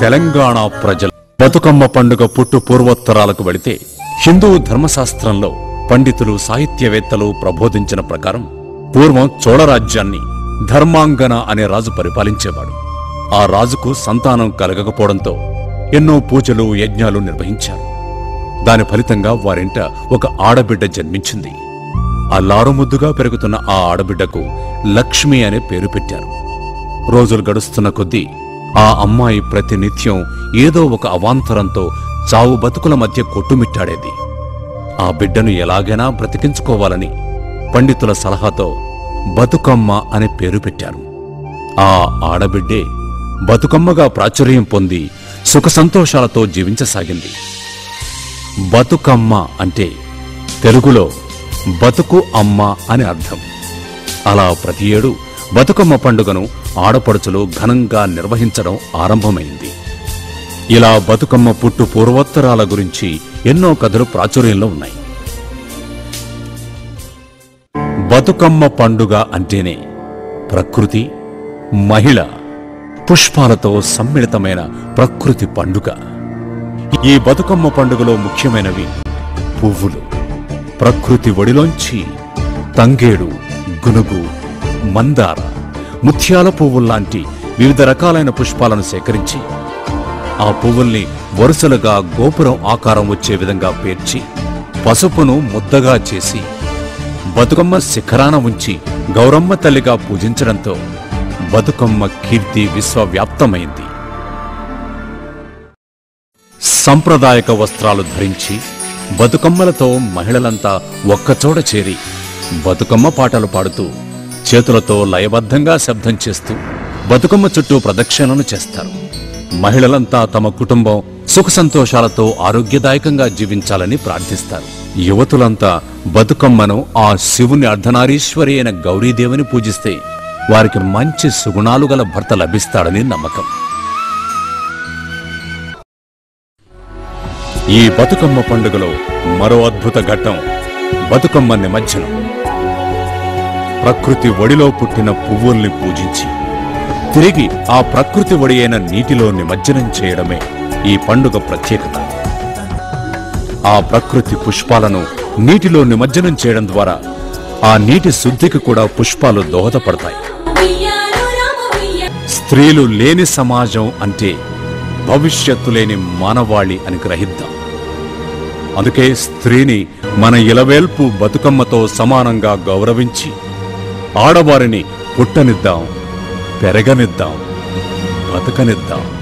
తెలంగాణ ప్రజలు బతుకమ్మ పండుగ పుట్టు పూర్వోత్తరాలకు వెళితే హిందూ ధర్మశాస్త్రంలో పండితులు సాహిత్యవేత్తలు ప్రబోధించిన ప్రకారం పూర్వం చోళరాజ్యాన్ని ధర్మాంగన అనే రాజు పరిపాలించేవాడు. ఆ రాజుకు సంతానం కలగకపోవడంతో ఎన్నో పూజలు యజ్ఞాలు నిర్వహించారు. దాని ఫలితంగా వారింట ఒక ఆడబిడ్డ జన్మించింది. అల్లారుముద్దుగా పెరుగుతున్న ఆ ఆడబిడ్డకు లక్ష్మి అనే పేరు పెట్టారు. రోజులు గడుస్తున్న కొద్దీ ఆ అమ్మాయి ప్రతినిత్యం ఏదో ఒక అవాంతరంతో చావు బతుకుల మధ్య కొట్టుమిట్టాడేది. ఆ బిడ్డను ఎలాగైనా బ్రతికించుకోవాలని పండితుల సలహాతో బతుకమ్మ అనే పేరు పెట్టారు. ఆ ఆడబిడ్డే బతుకమ్మగా ప్రాచుర్యం పొంది సుఖ సంతోషాలతో జీవించసాగింది. బతుకమ్మ అంటే తెలుగులో బతుకు అమ్మ అని అర్థం. అలా ప్రతి ఏడు బతుకమ్మ పండుగను ఆడపడుచులు ఘనంగా నిర్వహించడం ఆరంభమైంది. ఇలా బతుకమ్మ పుట్టు పూర్వోత్తరాల గురించి ఎన్నో కథలు ప్రాచుర్యంలో ఉన్నాయి. బతుకమ్మ పండుగ అంటేనే ప్రకృతి, మహిళ, పుష్పాలతో సమ్మిళితమైన ప్రకృతి పండుగ. ఈ బతుకమ్మ పండుగలో ముఖ్యమైనవి పువ్వులు. ప్రకృతి ఒడిలోంచి తంగేడు, గునుగు, మందార, ముత్యాల పువ్వుల్లాంటి వివిధ రకాలైన పుష్పాలను సేకరించి ఆ పువ్వుల్ని వరుసలుగా గోపురం ఆకారం వచ్చే విధంగా పేర్చి పసుపును ముద్దగా చేసి బతుకమ్మ శిఖరాన ఉంచి గౌరమ్మ తల్లిగా పూజించడంతో బతుకమ్మ కీర్తి విశ్వవ్యాప్తమైంది. సంప్రదాయక వస్త్రాలు ధరించి బతుకమ్మలతో మహిళలంతా ఒక్కచోట చేరి బతుకమ్మ పాటలు పాడుతూ చేతులతో లయబద్ధంగా శబ్దం చేస్తూ బతుకమ్మ చుట్టూ ప్రదక్షిణలు చేస్తారు. మహిళలంతా తమ కుటుంబం సుఖ సంతోషాలతో ఆరోగ్యదాయకంగా జీవించాలని ప్రార్థిస్తారు. యువతులంతా బతుకమ్మను ఆ శివుని అర్ధనారీశ్వరి అయిన గౌరీదేవిని పూజిస్తే వారికి మంచి సుగుణాలు గల భర్త లభిస్తాడని నమ్మకం. ఈ బతుకమ్మ పండుగలో మరో అద్భుత ఘట్టం బతుకమ్మ నిమజ్జనం. ప్రకృతి ఒడిలో పుట్టిన పువ్వుల్ని పూజించి తిరిగి ఆ ప్రకృతి ఒడి అయిన నీటిలో నిమజ్జనం చేయడమే ఈ పండుగ ప్రత్యేకత. ఆ ప్రకృతి పుష్పాలను నీటిలో నిమజ్జనం చేయడం ద్వారా ఆ నీటి శుద్ధికి కూడా పుష్పాలు దోహదపడతాయి. స్త్రీలు లేని సమాజం అంటే భవిష్యత్తు లేని మానవాళి అని గ్రహిద్దాం. అందుకే స్త్రీని మన ఇలవేల్పు బతుకమ్మతో సమానంగా గౌరవించి ఆడవారిని పుట్టనిద్దాం, పెరగనిద్దాం, బతకనిద్దాం.